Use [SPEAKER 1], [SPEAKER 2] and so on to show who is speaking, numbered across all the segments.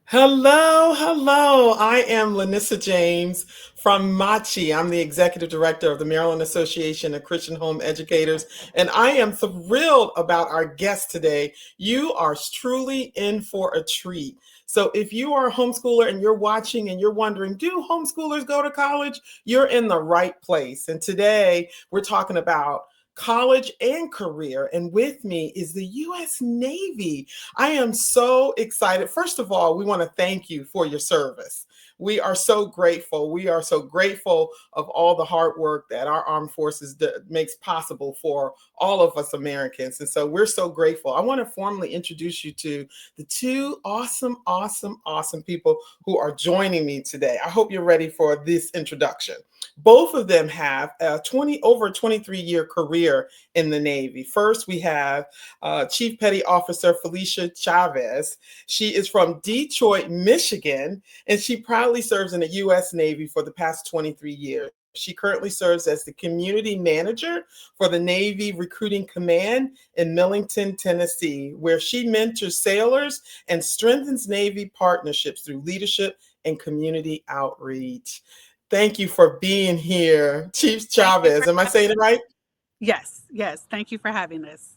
[SPEAKER 1] Hello, hello. I am Lanissa James from MACHE. I'm the executive director of the Maryland Association of Christian Home Educators, and I am thrilled about our guest today. You are truly in for a treat. So, if you are a homeschooler and you're watching and you're wondering, do homeschoolers go to college? You're in the right place. And today we're talking about college and career. And with me is the U.S. Navy. I am so excited. First of all, we want to thank you for your service. We are so grateful. We are so grateful of all the hard work that our armed forces makes possible for all of us Americans. And so we're so grateful. I want to formally introduce you to the two awesome, awesome, awesome people who are joining me today. I hope you're ready for this introduction. Both of them have a over 23-year career in the Navy. First, we have Chief Petty Officer Felicia Chavez. She is from Detroit, Michigan, and she proudly serves in the U.S. Navy for the past 23 years. She currently serves as the community manager for the Navy Recruiting Command in Millington, Tennessee, where she mentors sailors and strengthens Navy partnerships through leadership and community outreach. Thank you for being here, Chief
[SPEAKER 2] Thank you for
[SPEAKER 1] Chavez. Am I saying it
[SPEAKER 2] having us.
[SPEAKER 1] right?
[SPEAKER 2] Yes. Thank you for having us.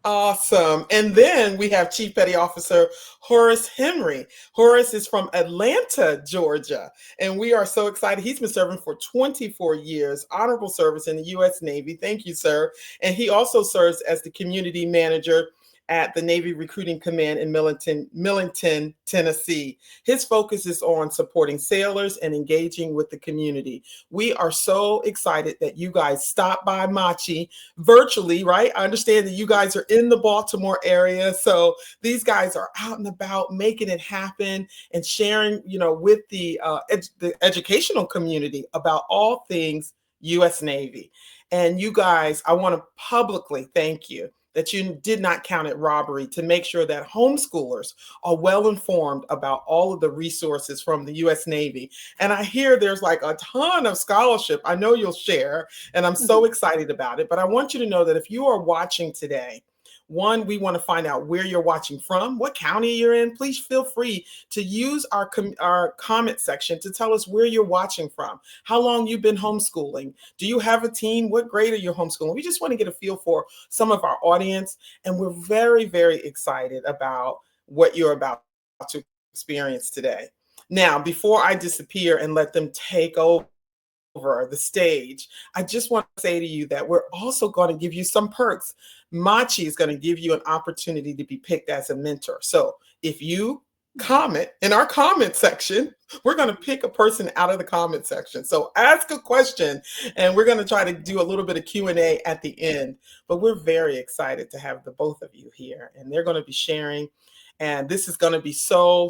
[SPEAKER 1] Awesome. And then we have Chief Petty Officer Horace Henry. Horace is from Atlanta, Georgia. And we are so excited. He's been serving for 24 years, honorable service in the U.S. Navy. Thank you, sir. And he also serves as the community manager at the Navy Recruiting Command in Millington, Tennessee. His focus is on supporting sailors and engaging with the community. We are so excited that you guys stopped by MACHE virtually, right? I understand that you guys are in the Baltimore area. So these guys are out and about making it happen and sharing, with the educational community about all things U.S. Navy. And you guys, I want to publicly thank you that you did not count it robbery to make sure that homeschoolers are well informed about all of the resources from the U.S. Navy. And I hear there's like a ton of scholarship. I know you'll share, and I'm so
[SPEAKER 2] Mhm.
[SPEAKER 1] excited about it. But I want you to know that if you are watching today, one, we want to find out where you're watching from, what county you're in. Please feel free to use our comment section to tell us where you're watching from, how long you've been homeschooling. Do you have a teen? What grade are you homeschooling? We just want to get a feel for some of our audience, and we're very, very excited about what you're about to experience today. Now, before I disappear and let them take over the stage, I just want to say to you that we're also going to give you some perks. Machi is going to give you an opportunity to be picked as a mentor. So if you comment in our comment section, we're going to pick a person out of the comment section. So ask a question, and we're going to try to do a little bit of Q&A at the end. But we're very excited to have the both of you here, and they're going to be sharing, and this is going to be so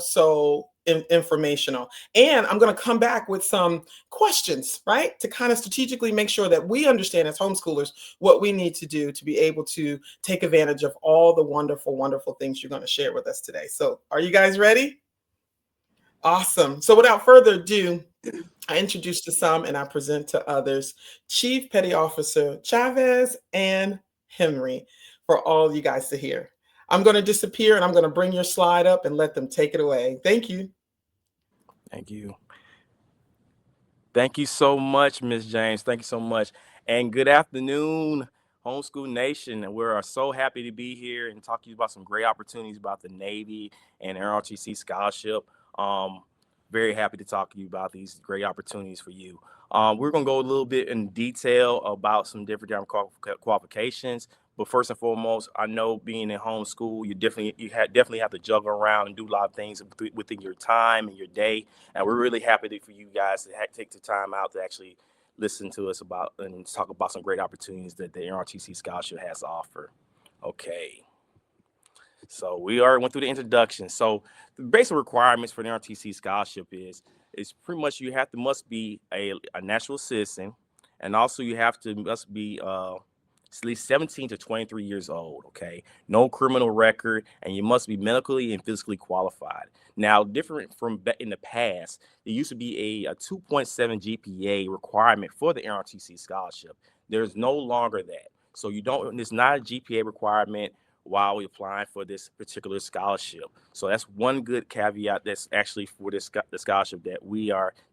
[SPEAKER 1] informational. And I'm going to come back with some questions, right, to kind of strategically make sure that we understand as homeschoolers what we need to do to be able to take advantage of all the wonderful, wonderful things you're going to share with us today. So, are you guys ready? Awesome. So, without further ado, I introduce to some and I present to others Chief Petty Officer Chavez and Henry for all you guys to hear. I'm going to disappear and I'm going to bring your slide up and let them take it away. Thank you.
[SPEAKER 3] Thank you. Thank you so much, Miss James. Thank you so much. And good afternoon, Homeschool Nation. And we're so happy to be here and talk to you about some great opportunities about the Navy and NROTC scholarship. Um, Very happy to talk to you about these great opportunities for you. We're going to go a little bit in detail about some different qualifications. But first and foremost, I know being in homeschool, definitely have to juggle around and do a lot of things within your time and your day. And we're really happy for you guys to take the time out to actually listen to us about and talk about some great opportunities that the NRTC Scholarship has to offer. Okay. So we already went through the introduction. So the basic requirements for the NRTC Scholarship is pretty much you have to must be a national citizen, and also you have to must be at least 17 to 23 years old, okay? No criminal record, and you must be medically and physically qualified. Now, different from in the past, there used to be a 2.7 GPA requirement for the NRTC scholarship. There's no longer that. So you don't, it's not a GPA requirement while we're applying for this particular scholarship. So that's one good caveat that's actually for the scholarship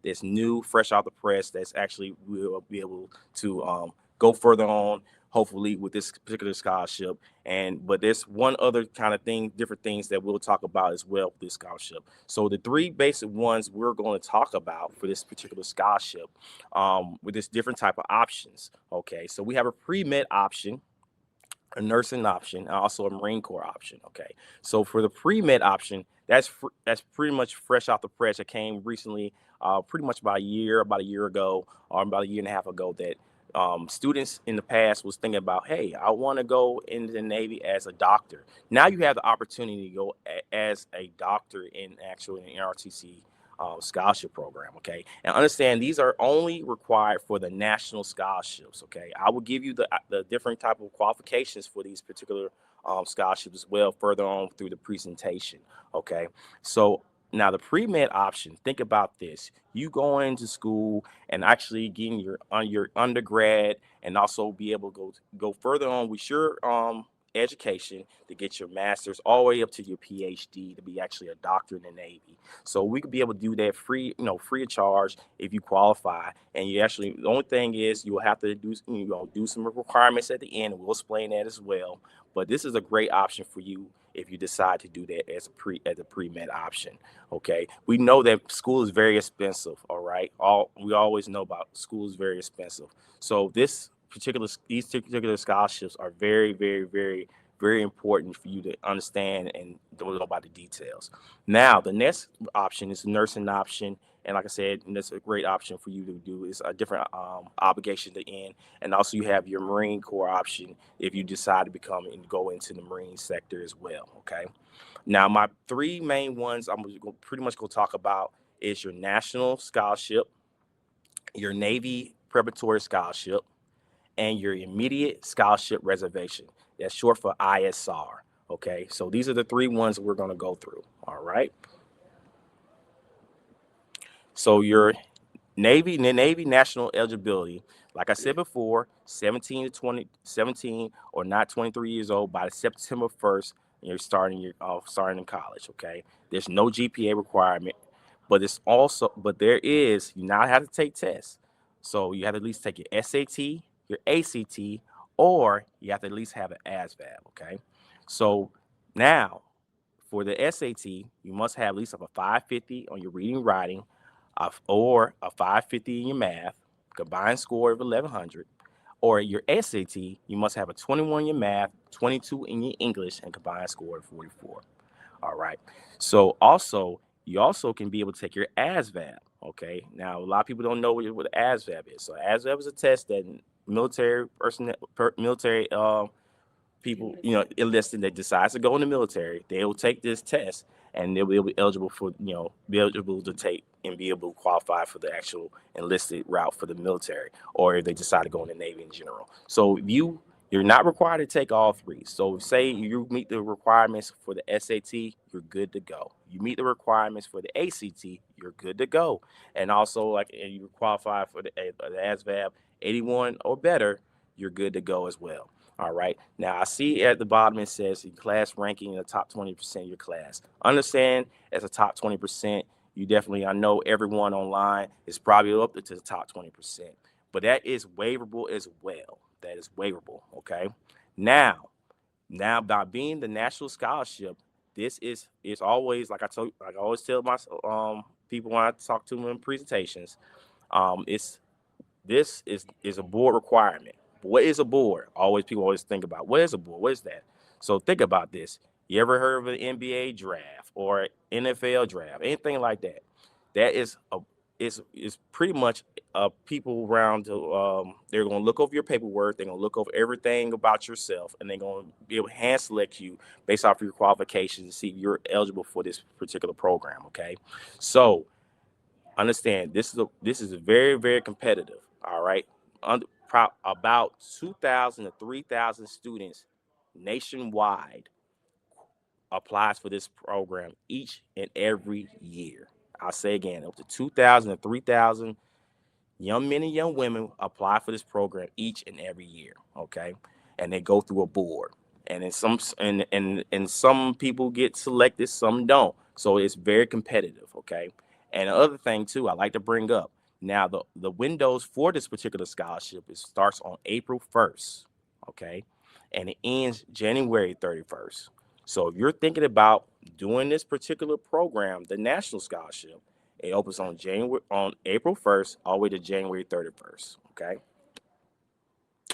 [SPEAKER 3] that's new, fresh out the press, that's actually will be able to go further on, hopefully, with this particular scholarship. But there's one other kind of thing, different things that we'll talk about as well with this scholarship. So the three basic ones we're going to talk about for this particular scholarship, with this different type of options. Okay, so we have a pre-med option, a nursing option, and also a Marine Corps option. Okay, so for the pre-med option, that's pretty much fresh off the press. It came recently, pretty much about a year ago, or about a year and a half ago, that students in the past was thinking about, hey, I want to go into the Navy as a doctor. Now you have the opportunity to go as a doctor in actually an NROTC scholarship program. Okay, and understand these are only required for the national scholarships. Okay, I will give you the different type of qualifications for these particular scholarships as well further on through the presentation. Okay, so now the pre-med option, think about this. You go into school and actually getting your undergrad, and also be able to go further on with your education to get your master's all the way up to your PhD to be actually a doctor in the Navy. So we could be able to do that free of charge if you qualify. And you actually, the only thing is you will have to do some requirements at the end, and we'll explain that as well. But this is a great option for you if you decide to do that as a pre-med option. Okay, we know that school is very expensive. All right, we always know about school is very expensive. So these particular scholarships are very, very, very, very important for you to understand and know about the details. Now, the next option is the nursing option. And like I said, that's a great option for you to do. It's a different obligation to end. And also you have your Marine Corps option if you decide to become and go into the Marine sector as well. Okay. Now, my three main ones I'm pretty much going to talk about is your national scholarship, your Navy preparatory scholarship, and your immediate scholarship reservation. That's short for ISR. Okay, so these are the three ones we're going to go through. All right. So your Navy national eligibility, like I said before, 17 or not 23 years old by September 1st, and you're starting in college. Okay, there's no GPA requirement, but you now have to take tests. So you have to at least take your SAT, your ACT, or you have to at least have an ASVAB. Okay, so now for the SAT, you must have at least a 550 on your reading and writing, or a 550 in your math, combined score of 1100. Or your SAT, you must have a 21 in your math, 22 in your English, and combined score of 44. All right. So you also can be able to take your ASVAB. Okay. Now, a lot of people don't know what ASVAB is. So ASVAB is a test that military people, enlisted that decides to go in the military, they will take this test, and they'll be eligible to take and be able to qualify for the actual enlisted route for the military, or if they decide to go in the Navy in general. So you're not required to take all three. So say you meet the requirements for the SAT, you're good to go. You meet the requirements for the ACT, you're good to go. And also, and you qualify for the ASVAB 81 or better, you're good to go as well. All right. Now, I see at the bottom it says class ranking in the top 20% of your class. Understand, as a top 20%, I know everyone online is probably up to the top 20%, but that is waivable as well. That is waivable. Okay. Now by being the national scholarship, this is always, like I always tell my people when I talk to them in presentations, this is a board requirement. What is a board? People always think about, what is a board? What is that? So think about this. You ever heard of an NBA draft or NFL draft, anything like that? That is pretty much people around. They're going to look over your paperwork. They're going to look over everything about yourself, and they're going to be able to hand select you based off of your qualifications to see if you're eligible for this particular program. Okay, so understand this is very, very competitive. All right. About 2,000 to 3,000 students nationwide applies for this program each and every year. I'll say again, up to 2,000 to 3,000 young men and young women apply for this program each and every year. Okay. And they go through a board. And in some people get selected, some don't. So it's very competitive, okay? And the other thing too, I like to bring up, now the windows for this particular scholarship, it starts on April 1st, okay? And it ends January 31st. So if you're thinking about doing this particular program, the national scholarship, it opens on April 1st all the way to January 31st, okay?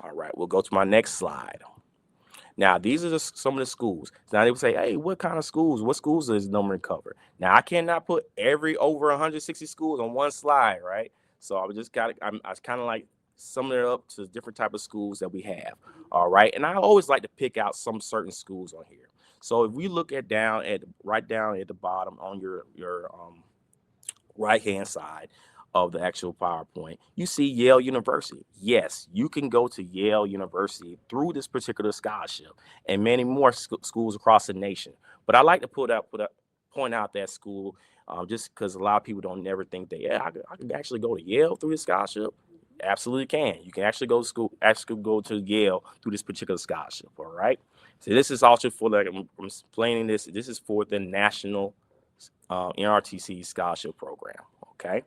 [SPEAKER 3] All right, we'll go to my next slide. Now, these are some of the schools. Now, they would say, hey, what kind of schools? What schools does this number cover? Now, I cannot put every over 160 schools on one slide, right? So I kind of like summing it up to different type of schools that we have, all right? And I always like to pick out some certain schools on here. So if we look right down at the bottom on your right-hand side of the actual PowerPoint, you see Yale University. Yes, you can go to Yale University through this particular scholarship and many more schools across the nation. But I like to point out that school just because a lot of people don't never think that, yeah, I can actually go to Yale through this scholarship. Absolutely can. You can actually go to school, go to Yale through this particular scholarship, all right? So this is also for, like I'm explaining this is for the national NROTC scholarship program, okay?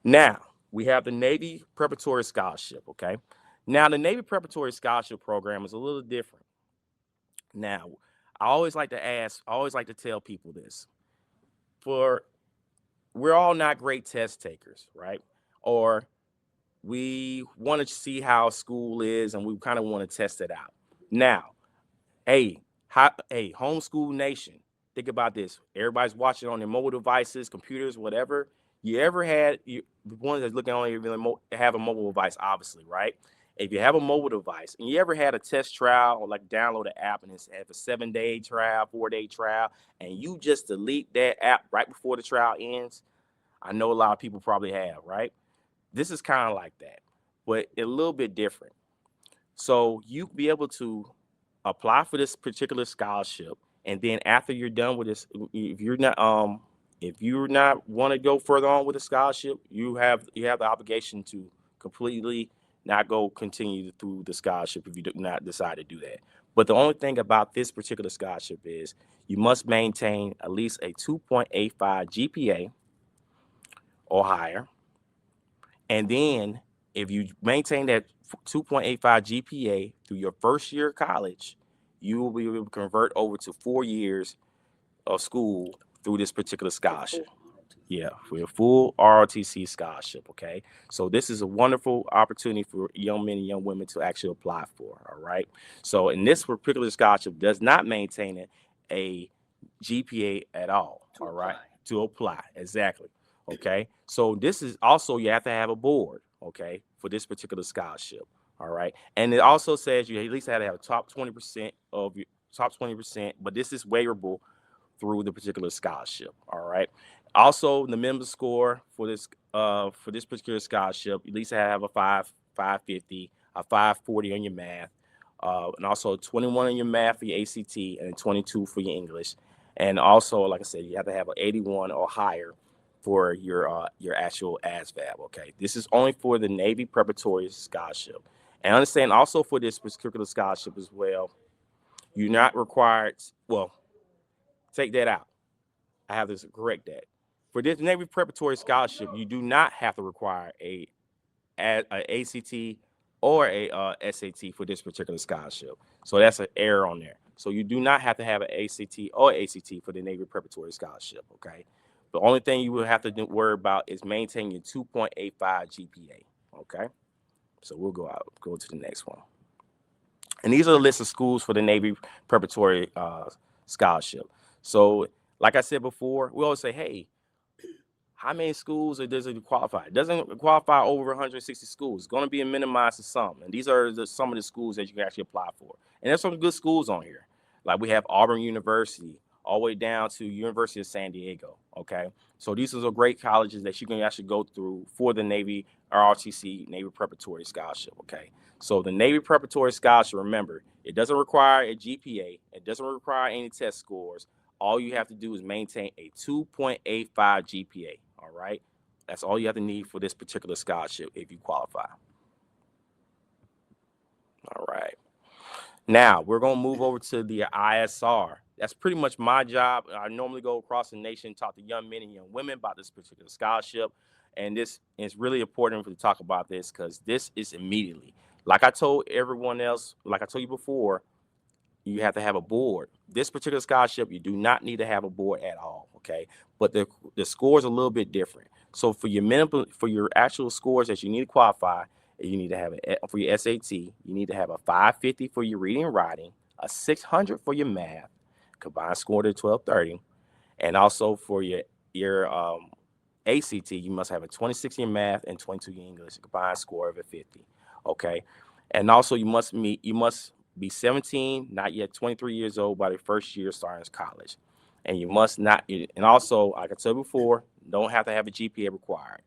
[SPEAKER 3] Now, we have the Navy Preparatory Scholarship, okay? Now, the Navy Preparatory Scholarship program is a little different. Now, I always like to tell people this. We're all not great test takers, right? Or we want to see how school is and we kind of want to test it out. Now, hey, homeschool nation, think about this. Everybody's watching on their mobile devices, computers, whatever. You ever had the ones that's looking on you have a mobile device, obviously, right? If you have a mobile device and you ever had a test trial or like download an app and it's have a 7-day trial, 4-day trial, and you just delete that app right before the trial ends, I know a lot of people probably have, right? This is kind of like that, but a little bit different. So you be able to apply for this particular scholarship, and then after you're done with this, if you're not want to go further on with the scholarship, you have the obligation to completely not go continue through the scholarship if you do not decide to do that. But the only thing about this particular scholarship is you must maintain at least a 2.85 GPA or higher. And then if you maintain that 2.85 GPA through your first year of college, you will be able to convert over to 4 years of school through this particular scholarship. Yeah, for a full ROTC scholarship, okay? So this is a wonderful opportunity for young men and young women to actually apply for, all right? So in this particular scholarship does not maintain a GPA at all, all right? To apply, exactly, okay? So this is also, you have to have a board, okay, for this particular scholarship, all right? And it also says you at least have to have a top 20% of your top 20%, but this is waivable through the particular scholarship, all right? Also, the member score for this particular scholarship, at least have a 550, a 540 on your math, and also 21 on your math for your ACT, and 22 for your English. And also, like I said, you have to have an 81 or higher for your actual ASVAB, okay? This is only for the Navy Preparatory Scholarship. And understand also for this particular scholarship as well, you're not required, well, take that out. I have to correct that. For this Navy Preparatory Scholarship, you do not have to require a ACT or a SAT for this particular scholarship. So that's an error on there. So you do not have to have an ACT or ACT for the Navy Preparatory Scholarship, okay? The only thing you will have to worry about is maintaining your 2.85 GPA, okay? So we'll go to the next one. And these are the list of schools for the Navy Preparatory Scholarship. So like I said before, we always say, hey, how many schools does it qualify? It doesn't qualify over 160 schools. It's going to be minimized to some. And these are some of the schools that you can actually apply for. And there's some good schools on here. Like we have Auburn University, all the way down to University of San Diego, okay? So these are great colleges that you can actually go through for the Navy ROTC, Navy Preparatory Scholarship, okay? So the Navy Preparatory Scholarship, remember, it doesn't require a GPA. It doesn't require any test scores. All you have to do is maintain a 2.85 GPA, all right? That's all you have to need for this particular scholarship if you qualify. All right. Now we're gonna move over to the ISR. That's pretty much my job. I normally go across the nation, talk to young men and young women about this particular scholarship. And this is really important to talk about this because this is immediately. Like I told everyone else, like I told you before, you have to have a board. This particular scholarship, you do not need to have a board at all, okay? But the scores are a little bit different. So for your minimum, for your actual scores that you need to qualify, you need to have for your SAT, you need to have a 550 for your reading and writing, a 600 for your math, combined score to 1230, and also for your ACT, you must have a 26 in math and 22 in English, a combined score of a 50, okay? And also you must be 17, not yet 23 years old by the first year starting college. And you must not, and also, like I said before, don't have to have a GPA required.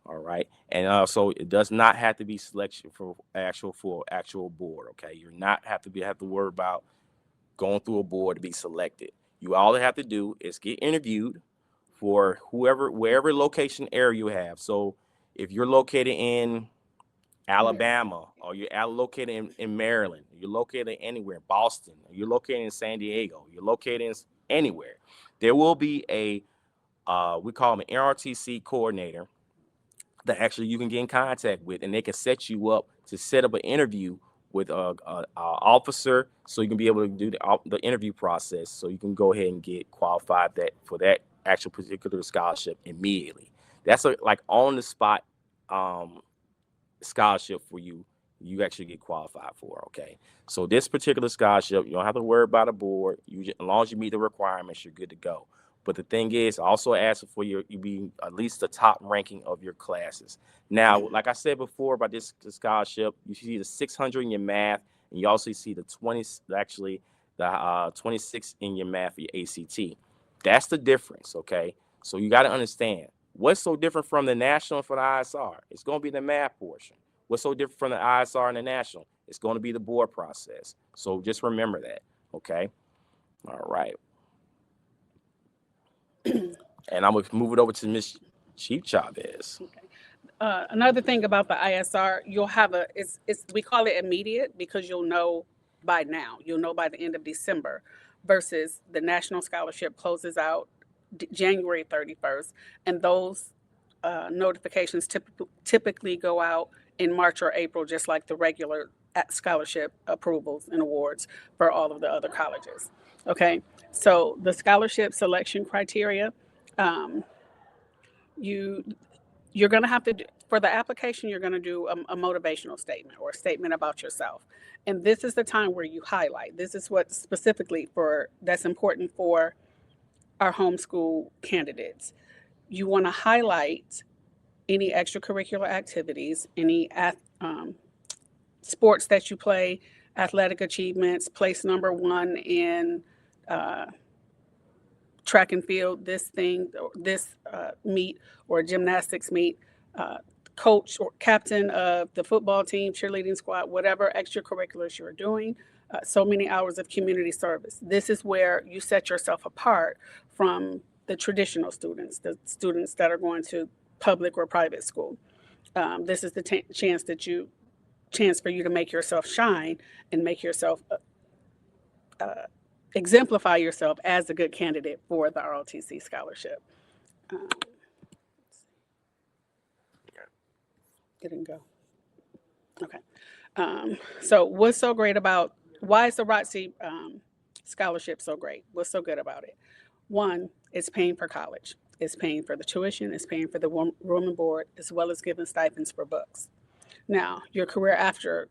[SPEAKER 3] All right. And also it does not have to be selection for actual board. Okay. You're not have to worry about going through a board to be selected. You all have to do is get interviewed for wherever location area you have. So if you're located in Alabama, or you're located in Maryland, you're located anywhere, Boston, or you're located in San Diego, you're located in anywhere, there will be a, we call them an NROTC coordinator that actually you can get in contact with, and they can set you up to set up an interview with a officer, so you can be able to do the interview process, so you can go ahead and get qualified for that actual particular scholarship immediately. That's like on the spot scholarship for you actually get qualified for. Okay, so this particular scholarship, you don't have to worry about a board. As long as you meet the requirements, you're good to go. But the thing is, also ask for you be at least the top ranking of your classes. Now, like I said before about this scholarship, you see the 600 in your math, and you also see the 26 in your math for your ACT. That's the difference. Okay, so you got to understand what's so different from the national for the ISR. It's going to be the math portion. What's so different from the ISR and the national? It's going to be the board process. So just remember that. Okay. All right. And I'm going to move it over to Miss Chief Chavez.
[SPEAKER 2] Okay. Another thing about the ISR, you'll have we call it immediate because you'll know by now. You'll know by the end of December, versus the national scholarship closes out January 31st, and those notifications typically go out in March or April, just like the regular scholarship approvals and awards for all of the other colleges. Okay, so the scholarship selection criteria, you're going to have to for the application, you're going to do a motivational statement or a statement about yourself, and this is the time where you highlight. This is what specifically that's important for our homeschool candidates. You want to highlight any extracurricular activities, any sports that you play, athletic achievements, place number 1 in track and field, this meet or gymnastics meet, coach or captain of the football team, cheerleading squad, whatever extracurriculars you're doing. So many hours of community service. This is where you set yourself apart from the traditional students, the students that are going to public or private school. This is the chance for you to make yourself shine and make yourself exemplify yourself as a good candidate for the ROTC scholarship. Didn't go. Okay. So what's so great about, why is the ROTC scholarship so great? What's so good about it? One, it's paying for college. It's paying for the tuition. It's paying for the room and board, as well as giving stipends for books. Now, your career after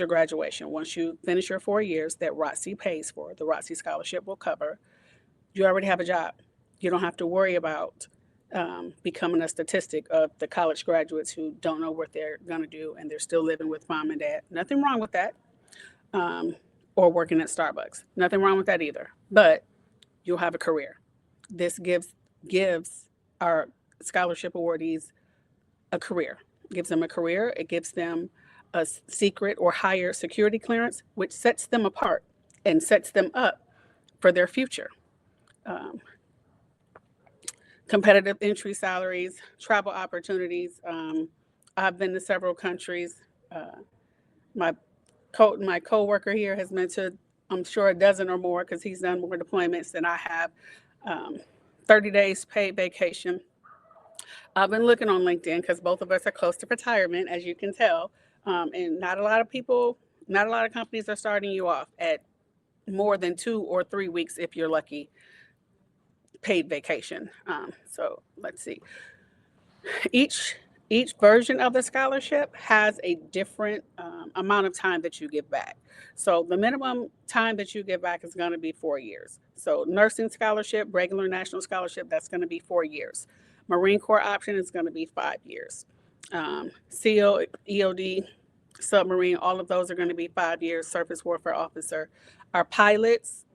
[SPEAKER 2] graduation, once you finish your 4 years that ROTC pays for, the ROTC scholarship will cover, you already have a job. You don't have to worry about becoming a statistic of the college graduates who don't know what they're going to do and they're still living with mom and dad. Nothing wrong with that. Or working at Starbucks. Nothing wrong with that either. But you'll have a career. This gives our scholarship awardees a career. It gives them a career. It gives them a secret or higher security clearance, which sets them apart and sets them up for their future. Competitive entry salaries, travel opportunities. I've been to several countries. My my co-worker here has been to, I'm sure, a dozen or more, because he's done more deployments than I have. 30 days paid vacation. I've been looking on LinkedIn because both of us are close to retirement, as you can tell. And not a lot of companies are starting you off at more than 2 or 3 weeks, if you're lucky, paid vacation. So let's see. Each version of the scholarship has a different amount of time that you give back. So the minimum time that you give back is going to be 4 years. So nursing scholarship, regular national scholarship, that's going to be 4 years. Marine Corps option is going to be 5 years. SEAL, EOD, submarine, all of those are going to be 5 years. Surface warfare officer. Our pilots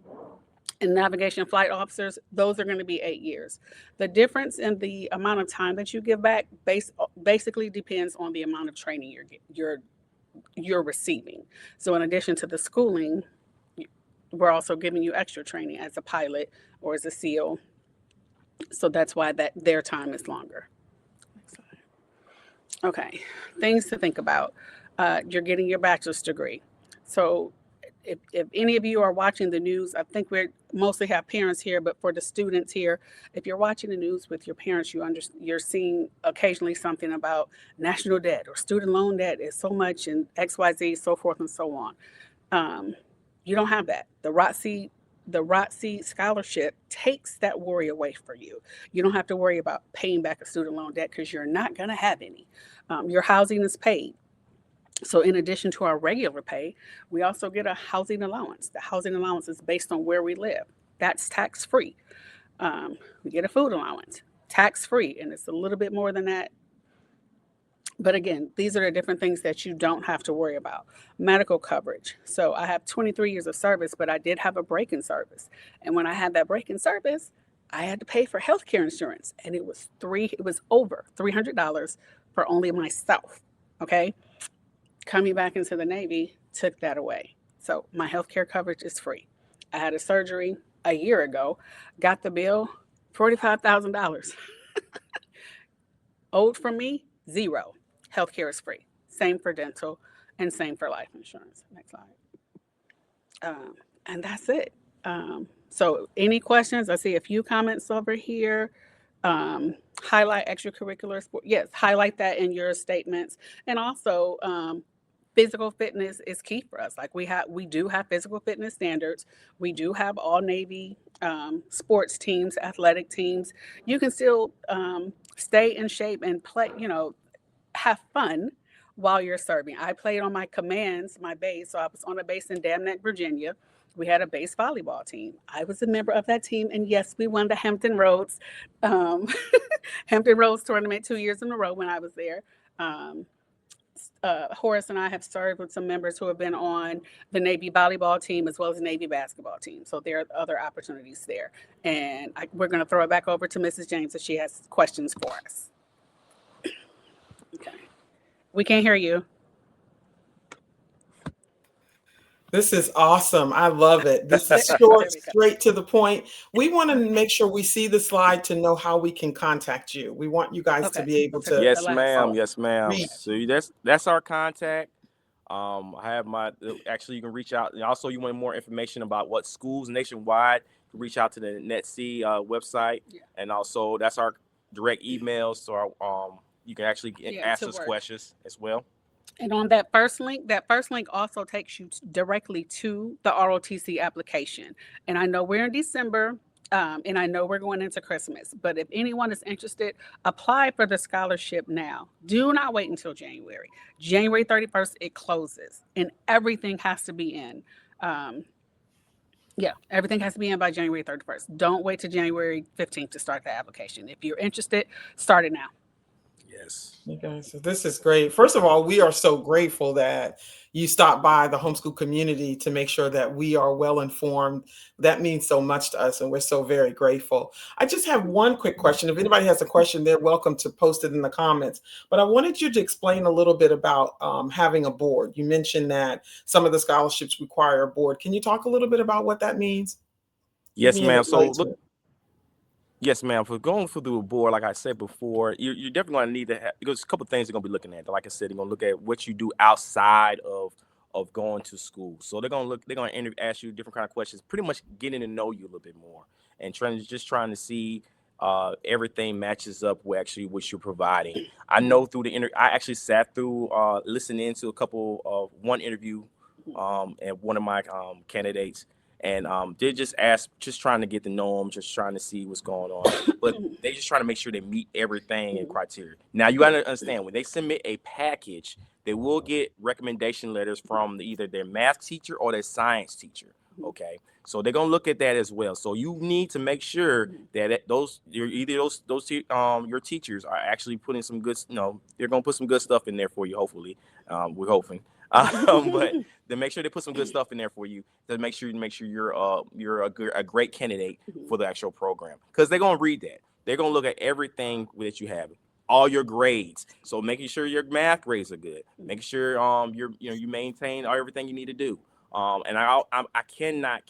[SPEAKER 2] and navigation flight officers, those are going to be 8 years. The difference in the amount of time that you give back basically depends on the amount of training you're receiving. So in addition to the schooling, we're also giving you extra training as a pilot or as a SEAL. So that's why their time is longer. Okay, things to think about. You're getting your bachelor's degree. So if any of you are watching the news, I think we mostly have parents here, but for the students here, if you're watching the news with your parents, you're seeing occasionally something about national debt or student loan debt is so much and XYZ, so forth and so on. You don't have that. The ROTC scholarship takes that worry away for you. You don't have to worry about paying back a student loan debt because you're not going to have any. Your housing is paid. So in addition to our regular pay, we also get a housing allowance. The housing allowance is based on where we live. That's tax-free. We get a food allowance, tax-free, and it's a little bit more than that. But again, these are the different things that you don't have to worry about. Medical coverage. So I have 23 years of service, but I did have a break in service. And when I had that break in service, I had to pay for healthcare insurance. And it was over $300 for only myself. Okay. Coming back into the Navy took that away. So my healthcare coverage is free. I had a surgery a year ago, got the bill, $45,000. Owed from me, zero. Healthcare is free. Same for dental and same for life insurance. Next slide. And that's it. So any questions? I see a few comments over here. Highlight extracurricular sport. Yes, highlight that in your statements. And also, physical fitness is key for us. Like we do have physical fitness standards. We do have all Navy sports teams, athletic teams. You can still stay in shape and play, have fun while you're serving. I played on my commands, my base. So I was on a base in Dam Neck, Virginia. We had a base volleyball team. I was a member of that team. And yes, we won the Hampton Roads tournament 2 years in a row when I was there. Horace and I have served with some members who have been on the Navy volleyball team as well as the Navy basketball team. So there are other opportunities there. And we're going to throw it back over to Mrs. James if she has questions for us. Okay. We can't hear you.
[SPEAKER 1] This is awesome. I love it. This is short, straight to the point. We want to make sure we see the slide to know how we can contact you. We want you guys to be able to.
[SPEAKER 3] Yes, ma'am. Yes, ma'am. So that's our contact. I have actually you can reach out. And also, you want more information about what schools nationwide, you can reach out to the NROTC website. Yeah. And also that's our direct email. So you can actually ask us questions as well.
[SPEAKER 2] And on that first link also takes you directly to the ROTC application. And I know we're in December, and I know we're going into Christmas, but if anyone is interested, apply for the scholarship now. Do not wait until January. January 31st, it closes, and everything has to be in. Everything has to be in by January 31st. Don't wait till January 15th to start the application. If you're interested, start it now.
[SPEAKER 3] Yes.
[SPEAKER 1] You guys, this is great. First of all, we are so grateful that you stopped by the homeschool community to make sure that we are well informed. That means so much to us, and we're so very grateful. I just have one quick question. If anybody has a question, they're welcome to post it in the comments. But I wanted you to explain a little bit about having a board. You mentioned that some of the scholarships require a board. Can you talk a little bit about what that means?
[SPEAKER 3] Yes, ma'am. Yes, ma'am. For going through a board, like I said before, you're definitely going to need to have, because a couple of things they're going to be looking at. Like I said, they're going to look at what you do outside of of going to school. So they're gonna ask you different kind of questions, pretty much getting to know you a little bit more, and trying to see everything matches up with actually what you're providing. I know through I actually sat through listening to a couple of one interview and one of my candidates, and they're just trying to get to know them, just trying to see what's going on, but they just trying to make sure they meet everything and criteria. Now you gotta understand, when they submit a package, they will get recommendation letters from either their math teacher or their science teacher. Okay, so they're gonna look at that as well. So you need to make sure that your teachers are actually putting some good, they're gonna put some good stuff in there for you. Hopefully, we're hoping. But to make sure they put some good stuff in there for you, to make sure you're a great candidate for the actual program, because they're gonna read that. They're gonna look at everything that you have, all your grades. So making sure your math grades are good, making sure you maintain everything you need to do. And I cannot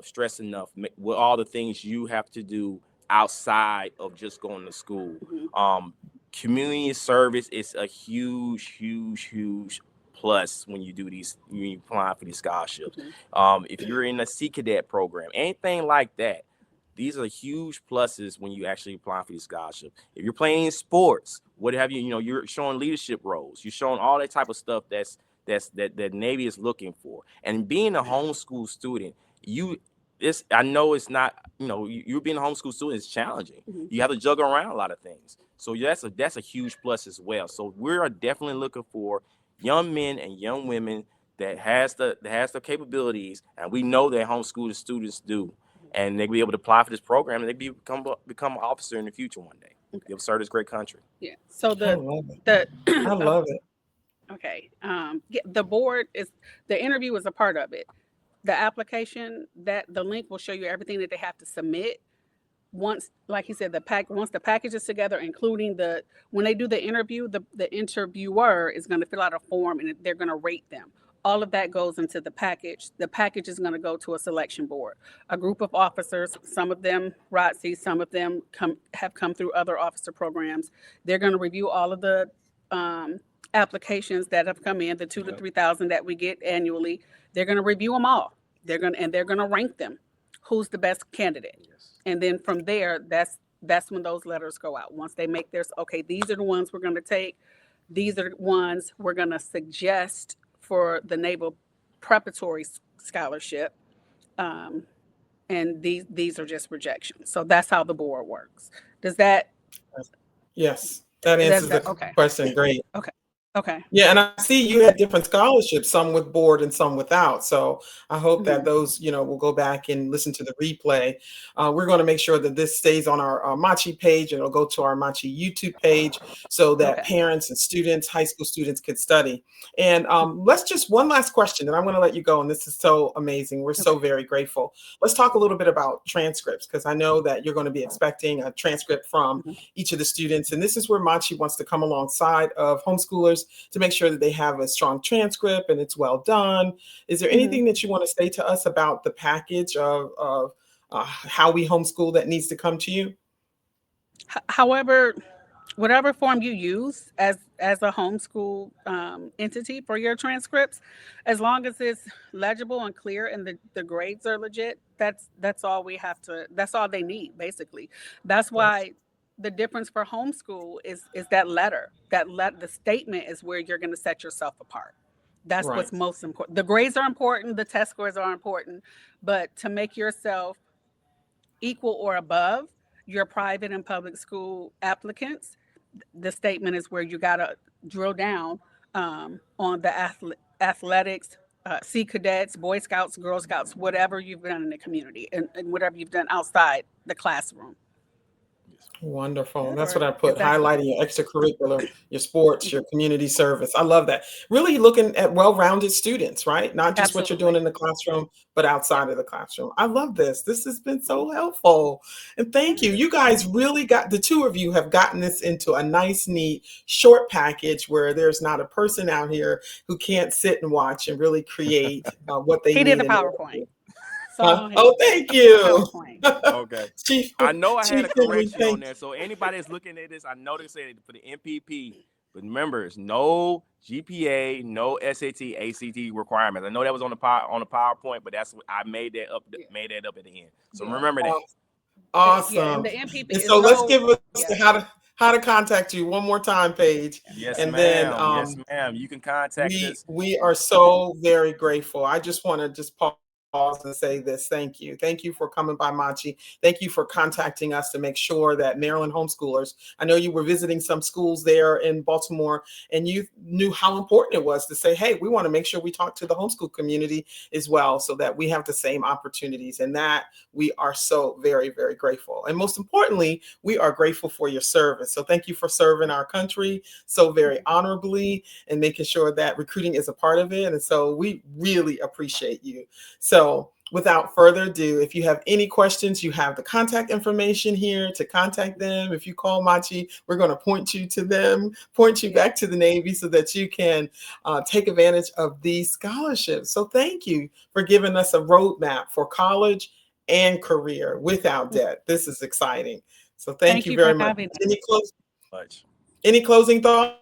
[SPEAKER 3] stress enough with all the things you have to do outside of just going to school. Community service is a huge plus when you apply for these scholarships. If you're in a Sea Cadet program, anything like that, these are huge pluses when you actually apply for these scholarships. If you're playing in sports, what have you, you're showing leadership roles, you're showing all that type of stuff that Navy is looking for. And being a homeschool student, I know it's not, you being a homeschool student is challenging. You have to juggle around a lot of things. So that's a huge plus as well. So we are definitely looking for young men and young women that has the capabilities, and we know that homeschool students do, and they'll be able to apply for this program, and they become an officer in the future one day. They'll serve this great country.
[SPEAKER 2] Yeah. So
[SPEAKER 1] I love it.
[SPEAKER 2] Okay. The board the interview is a part of it. The application, that the link will show you everything that they have to submit. Once, like he said, once the package is together, including when they do the interview, the interviewer is going to fill out a form and they're going to rate them. All of that goes into the package. The package is going to go to a selection board, a group of officers. Some of them ROTC, some of them have come through other officer programs. They're going to review all of the applications that have come in, the 2,000 to 3,000 that we get annually. They're going to review them all. They're going to rank them. Who's the best candidate? Yes. And then from there, that's when those letters go out. Once they make theirs, okay, these are the ones we're going to take. These are the ones we're going to suggest for the Naval Preparatory Scholarship. And these are just rejections. So that's how the board works. Does that?
[SPEAKER 1] Yes, that answers the question. Great.
[SPEAKER 2] Okay.
[SPEAKER 1] Yeah, and I see you had different scholarships, some with board and some without. So I hope that those, will go back and listen to the replay. We're going to make sure that this stays on our MACHE page, and it'll go to our MACHE YouTube page so that parents and students, high school students, could study. And let's just one last question, and I'm going to let you go. And this is so amazing. We're so very grateful. Let's talk a little bit about transcripts, because I know that you're going to be expecting a transcript from each of the students. And this is where MACHE wants to come alongside of homeschoolers to make sure that they have a strong transcript and it's well done. Is there anything that you want to say to us about the package of how we homeschool that needs to come to you?
[SPEAKER 2] However, whatever form you use as a homeschool entity for your transcripts, as long as it's legible and clear and the grades are legit, that's all that's all they need, basically. That's why the difference for homeschool is that letter. The statement is where you're going to set yourself apart. That's what's most important. The grades are important, the test scores are important, but to make yourself equal or above your private and public school applicants, the statement is where you got to drill down on the athletics, Sea Cadets, Boy Scouts, Girl Scouts, whatever you've done in the community and whatever you've done outside the classroom.
[SPEAKER 1] Wonderful. That's what I put, highlighting your extracurricular, your sports, your community service. I love that. Really looking at well-rounded students, right? Not just what you're doing in the classroom, but outside of the classroom. I love this. This has been so helpful. And thank you. You guys really the two of you have gotten this into a nice, neat, short package where there's not a person out here who can't sit and watch and really create what they need.
[SPEAKER 2] He did the PowerPoint.
[SPEAKER 1] Thank you.
[SPEAKER 3] Okay.
[SPEAKER 1] Chief,
[SPEAKER 3] I know I had a correction on there. So anybody that's looking at this, I know they said for the MPP, But remember, it's no GPA, no SAT, ACT requirements. I know that was on the PowerPoint, but that's what I made that up. Made that up at the end. So remember that.
[SPEAKER 1] Awesome.
[SPEAKER 2] Yeah, and the MPP
[SPEAKER 1] and
[SPEAKER 2] is
[SPEAKER 1] so let's
[SPEAKER 2] no,
[SPEAKER 1] give us
[SPEAKER 2] yeah.
[SPEAKER 1] how to contact you one more time, Paige.
[SPEAKER 3] Yes,
[SPEAKER 1] and
[SPEAKER 3] ma'am.
[SPEAKER 1] then
[SPEAKER 3] Yes, ma'am. You can contact us.
[SPEAKER 1] we are so very grateful. I just want to just pause and say this. Thank you. Thank you for coming by, MACHE. Thank you for contacting us to make sure that Maryland homeschoolers, I know you were visiting some schools there in Baltimore, and you knew how important it was to say, hey, we want to make sure we talk to the homeschool community as well, so that we have the same opportunities. And that we are so very, very grateful. And most importantly, we are grateful for your service. So thank you for serving our country so very honorably and making sure that recruiting is a part of it. And so we really appreciate you. So without further ado, if you have any questions, you have the contact information here to contact them. If you call MACHE, we're going to point you to them, point you back to the Navy so that you can take advantage of these scholarships. So thank you for giving us a roadmap for college and career without debt. This is exciting. So thank you very much. Any closing thought?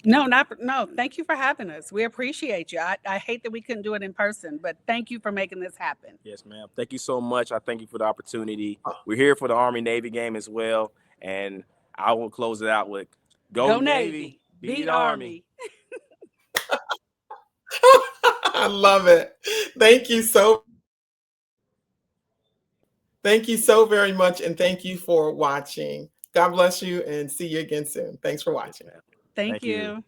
[SPEAKER 2] No, thank you for having us. We appreciate you. I hate that we couldn't do it in person, but thank you for making this happen.
[SPEAKER 3] Yes, ma'am. Thank you so much. I thank you for the opportunity. We're here for the Army-Navy game as well. And I will close it out with Go Navy, beat Army.
[SPEAKER 1] I love it. Thank you so very much. And thank you for watching. God bless you and see you again soon. Thanks for watching.
[SPEAKER 2] Thank you.